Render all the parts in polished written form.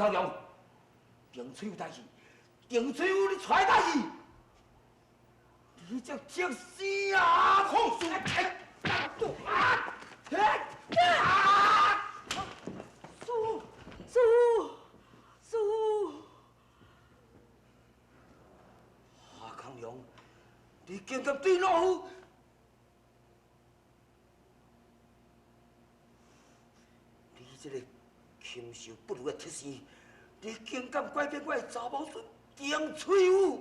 高粱，定嘴有代志，定嘴有你出代志，你这chết死啊！空叔，叔，夏康良，你竟敢对老夫！你这个禽兽不如的铁生，你竟敢拐骗我的查某孙丁翠玉！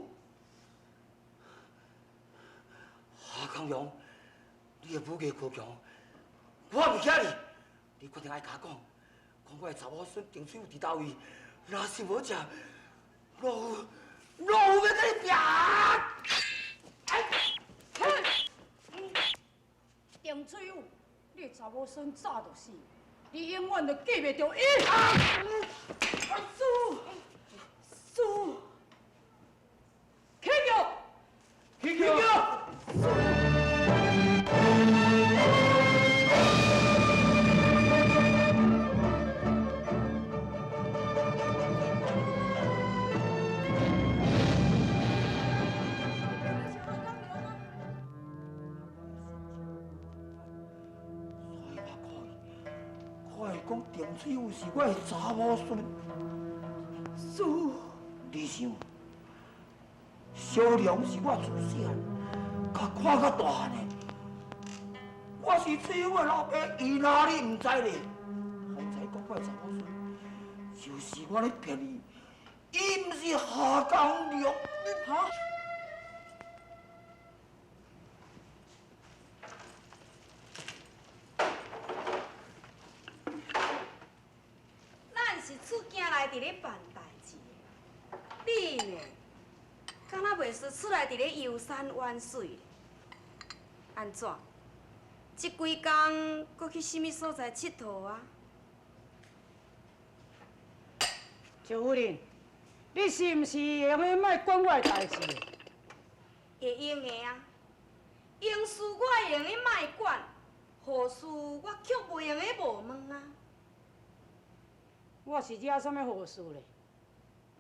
夏康良，你的武艺高强，我袂惊你，你决定爱甲我讲，讲我的查某孙丁翠玉伫倒位，若是无食，老夫要跟你拼！丁翠玉，你的查某孙早就死，你永远都记袂着伊。叔，起叫！讲丁翠玉是我的查某孙，叔，你想，小良是我自细汉甲看到大汉的，我是翠玉的老爸，伊哪里唔知呢？方才讲我的查某孙，就是我咧骗你，伊唔是夏江良，哈？厝囝来伫咧办代志，你呢？敢若袂是出来伫咧游山玩水？安怎？即几工搁去什么所在佚佗啊？赵夫人，你是毋是会用个莫管我的代志？会用的啊，用事我会用的莫管，何事我却袂用的无问啊。我是惹什么祸事咧？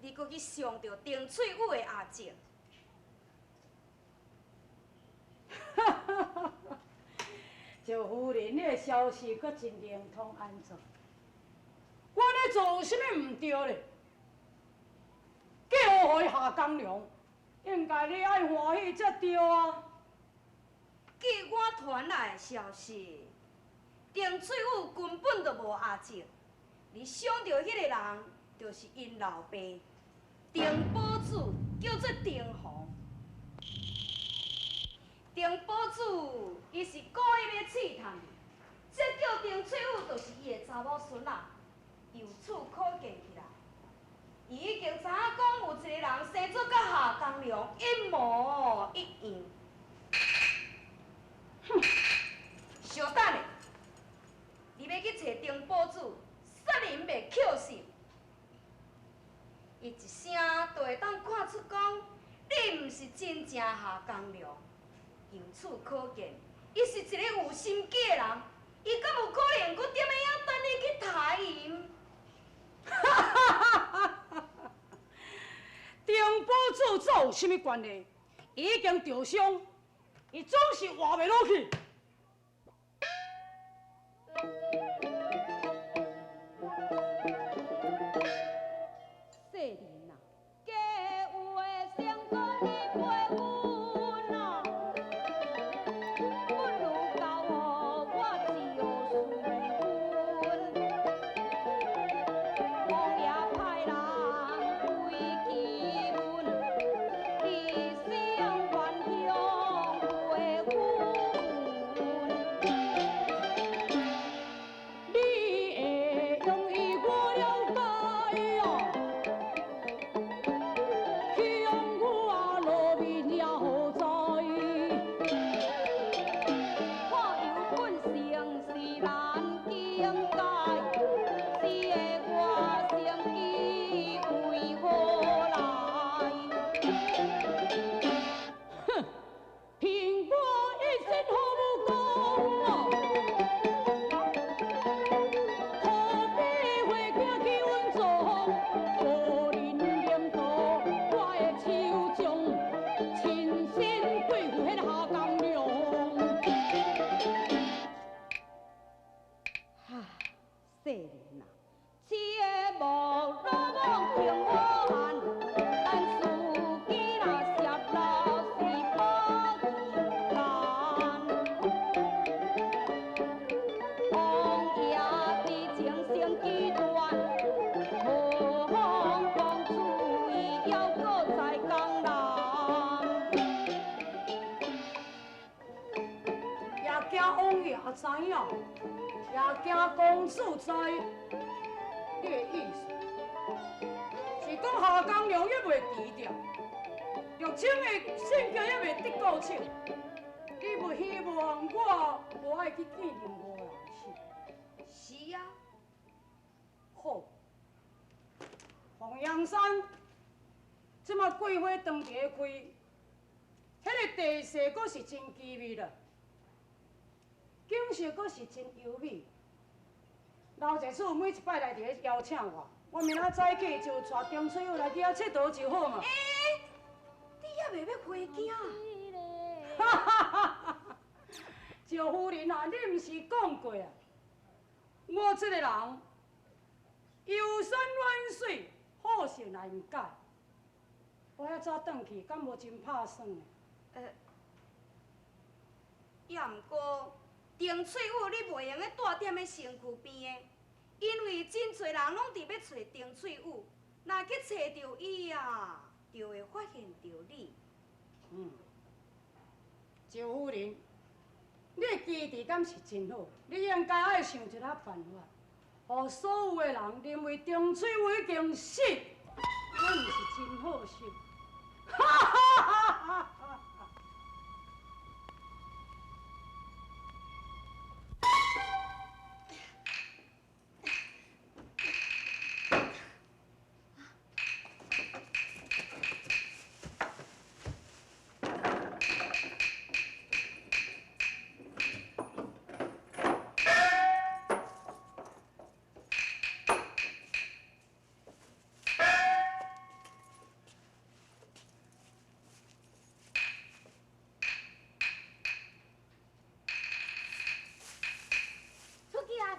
你搁去伤着丁翠玉的阿姐。赵夫人，你的消息搁真灵通，安怎？我咧做有啥物唔对咧？叫我下江良，应该你爱欢喜才对啊！据我传来的消息，丁翠玉根本就无阿姐。你想到迄个人，就是因老爸丁宝子，叫做丁红。丁宝子，伊是故意要试探你，这叫丁翠玉，就是伊的查某孙仔。由此可见起来，伊已经知影讲有一个人生做甲夏江良一模一样。哼，小等下，你要去找丁宝子。煞人袂扣心，伊一声就会当看出讲你毋是真正夏江良。由此可见，伊是一个有心机的人。伊敢有可能搁踮咧遐等你去杀伊？丁宝子这有啥物关系？伊已经受伤，伊总是活袂落去。知影，也惊公主知。你的意思是讲下岗量也袂低调，玉清的性格也袂得高手。你不希望我无爱去见任何人是？是啊。好，凤阳山即马桂花长期开，迄个地势阁是真奇美啦，景色阁是真优美。老姐厝每一摆来伫咧邀请我明仔早起就带中翠友来去遐佚佗就好嘛。你也袂要回家？哈哈哈哈！赵夫人啊，你毋是讲过啊？我这个人游山玩水，好性来唔改。我遐早转去，敢无真拍算呢？也毋过，丁翠玉你袂用咧住踮咧身躯边的，因为真侪人拢伫要找丁翠玉，若去找着伊啊，就会发现着你。赵夫人，你的机智敢是真好，你应该爱想一下办法，互所有的人认为丁翠玉已经死，我毋是真好心。哈哈哈哈哈！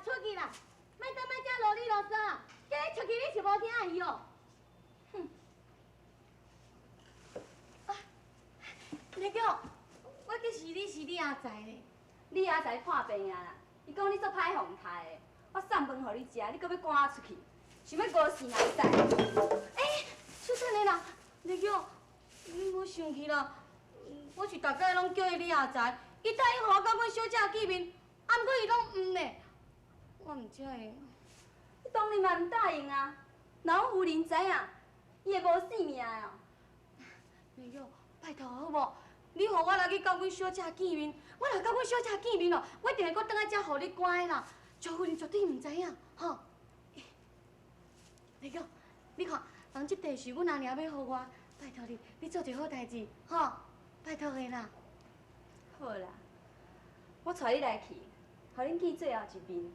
出去啦！莫再啰里啰嗦，叫你出去你是无听伊哦。哼！啊，丽玉，我计是你阿仔咧。你阿才看病啊啦，伊讲你做歹风台的，我送饭互你食，你搁要赶我出去，想要误事哪会使？出等的啦，丽玉，你莫生气啦。我是大概拢叫伊你阿仔，伊答应互我甲阮小姐见面，啊，毋过伊拢唔呢。我唔知会。你当然嘛唔答应啊！若阮夫人知影，伊会无性命哦。丽玉，拜托好无？你互我来去甲阮小姐见面，我若甲阮小姐见面哦，我一定会搁倒来遮互你乖啦。赵夫人绝对唔知影，吼。丽玉，你看，人这地是阮阿娘要互我，拜托你做一好代志，吼，拜托的啦。好啦，我带你来去，互恁见最后一面。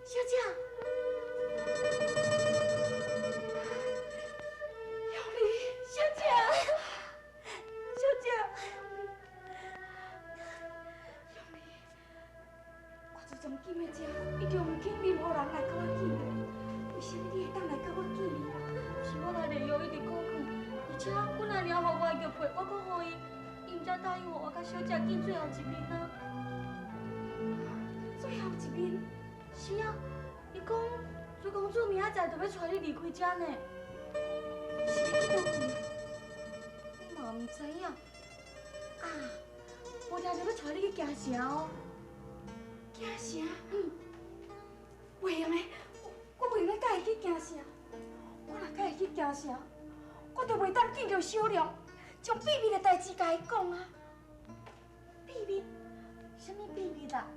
小姐，小丽，小姐，小姐，小丽，我自从见的这，已经唔肯任何人来甲我见面。为什么你会当来甲我见面？是我来利用伊伫顾困，而且阮阿娘互我玉佩，我搁互伊，伊毋才答应我甲小姐见最后一面啊。最后一面？是啊。你讲，水公主明仔载就要带你离开这呢？是要去倒位？我嘛唔知影。啊，无定就要带你去行城哦。行城？袂用的，我袂用甲伊去行城。我若甲伊去行城，我就袂当见着小良，将秘密的代志甲伊讲啊。秘密？什么秘密啦？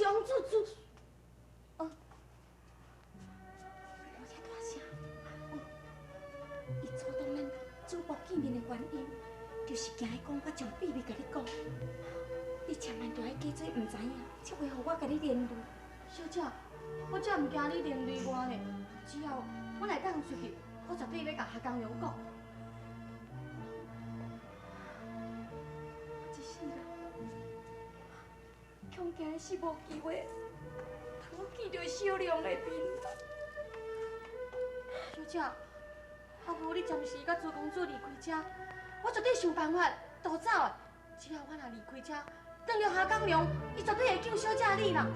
王祖祖，我才大声。伊主动咱主仆见面的原因，就是惊伊讲我将秘密甲你讲。你千万着爱假做唔知影，才袂互我甲你连累。小姐，我才唔惊你连累我呢。只要我来当出去，我绝对要甲夏江良讲。一世人，恐惊是无机会，通我见到小良的面。小姐，啊无你暂时甲朱公主离开这，我绝对想办法逃走的。只要我若离开这，转了下港娘，伊绝对会救小姐你啦。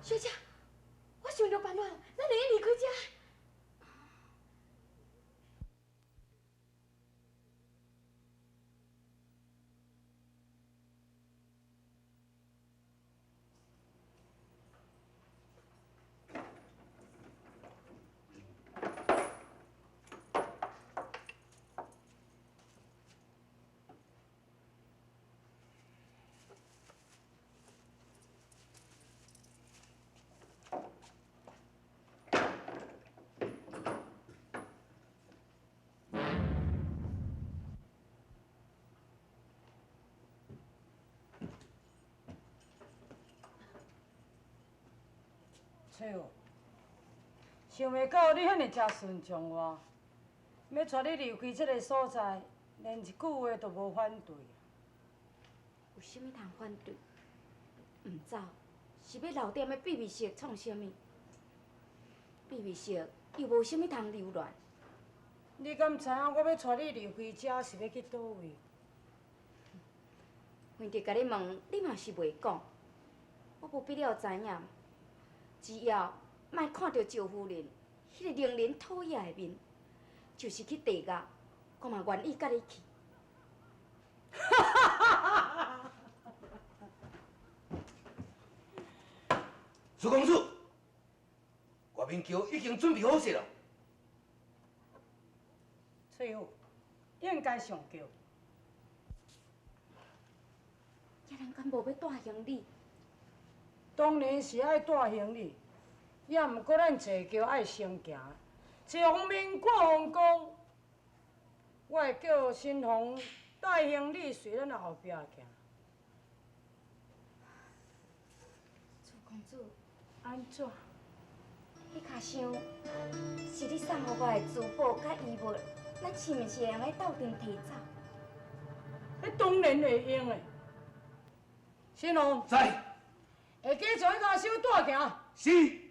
小姐，我想到办法，咱两个离开这。翠儿，想袂到你遐尼遮顺从我，要带你离开这个所在，连一句话都无反对。有啥物通反对？唔走，是要留点的秘密室创啥物？秘密室又无啥物通流乱。你敢知影我要带你离开这是要去倒位？阮就甲你问，你嘛是袂讲，我无必要知影。只要莫看到赵夫人迄个令人讨厌的面，就是去地狱，我嘛愿意甲你去。朱公主，外面桥已经准备好势了。翠虎，应该上桥。家人敢无要带行李？当然是爱带行李，也毋过咱坐桥爱先行，从民过皇宫。我会叫新凤带行李随咱后壁行。朱公主，安怎？迄卡箱是你送互我的珠宝甲衣物，咱是毋是会用来斗阵提走？迄当然会用的。新凤，在。会记将迄卡箱带行。是。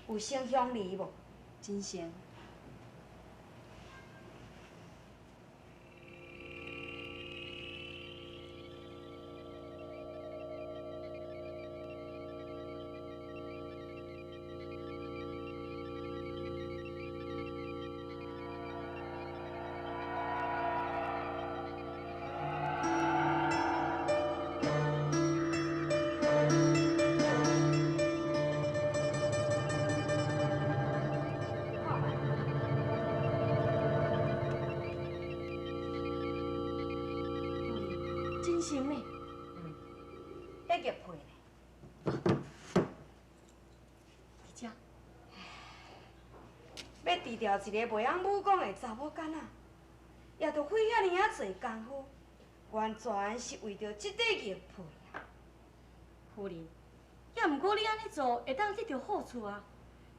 有升香梨无？真仙。真仙呢？迄个配呢？伫遮。要除掉一个袂晓武功的查某囡仔，也着费遐尔啊侪功夫，完全是为着即块玉佩啊！夫人，也毋过你安尼做会当得到好处啊！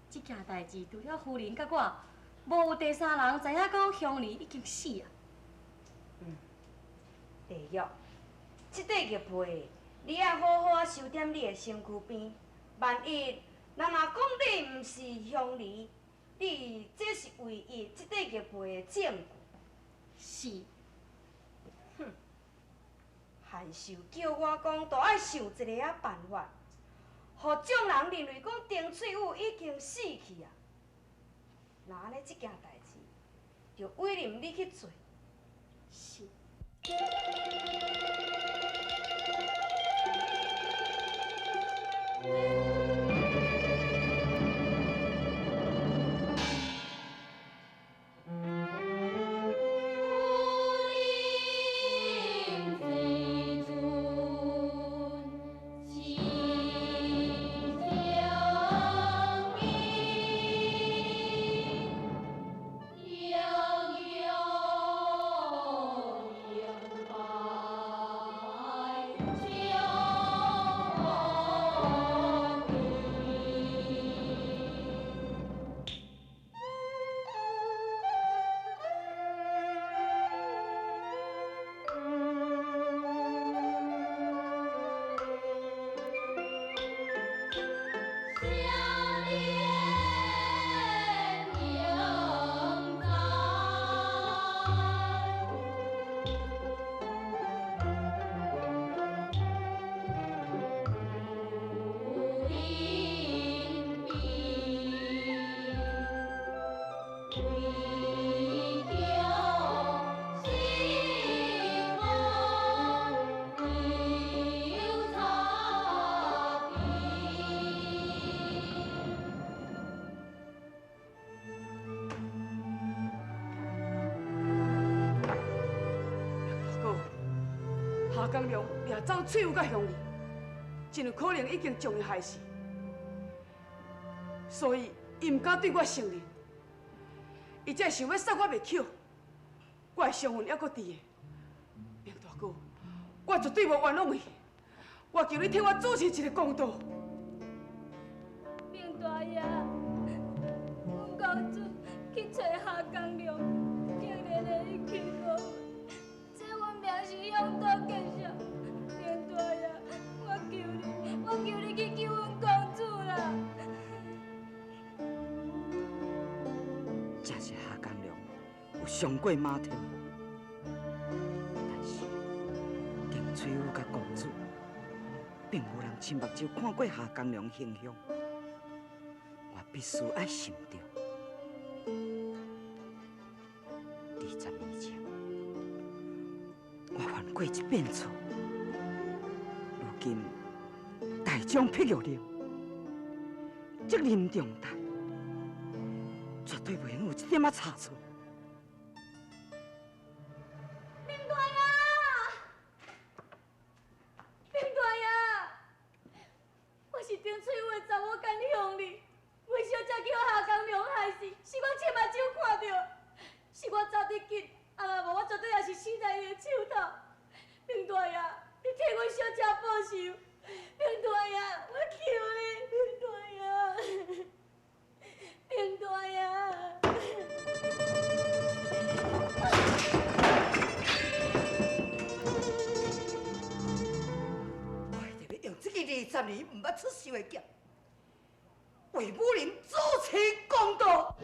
即件代志除了夫人甲我，无有第三人知影讲香梨已经死啊！地玉，即块玉佩，你爱好好啊收踮你的身躯边。万一人若讲你毋是香梨，你这是唯一即块玉佩的证据。是。韩寿叫我讲，都爱想一个啊办法，互众人认为讲丁翠玉已经死去啊。那安尼即件代志，就委任你去做。是。江良掠走翠友甲乡里，真有可能已经将伊害死，所以伊唔敢对我承认，伊才想要杀我袂巧，我的伤痕还阁伫个。明大哥，我绝对无冤枉伊，我求你替我主持一个公道。明大爷，阮公主去找夏江良，竟然会伊欺负阮，这阮命是向倒结下。明大爷，我求你去救阮公主啦！正是夏江良有上过马天赋，但是丁翠友甲公主并无人亲目睭看过夏江良形象，我必须爱心着。20年前，我犯过一变错，如今大将辟玉了，责任重大，绝对袂用有一点仔差错。明大爷，明大爷，我是丁翠友的查某干乡里，为小姐叫夏江良害死，是我亲目睭看到，是我走得紧，啊无我绝对也是死在伊的手头。明大爷，你替阮小姐报仇！明大爷，我求你，明大爷，我一定要用这个20年唔捌出手的剑，为母人主持公道。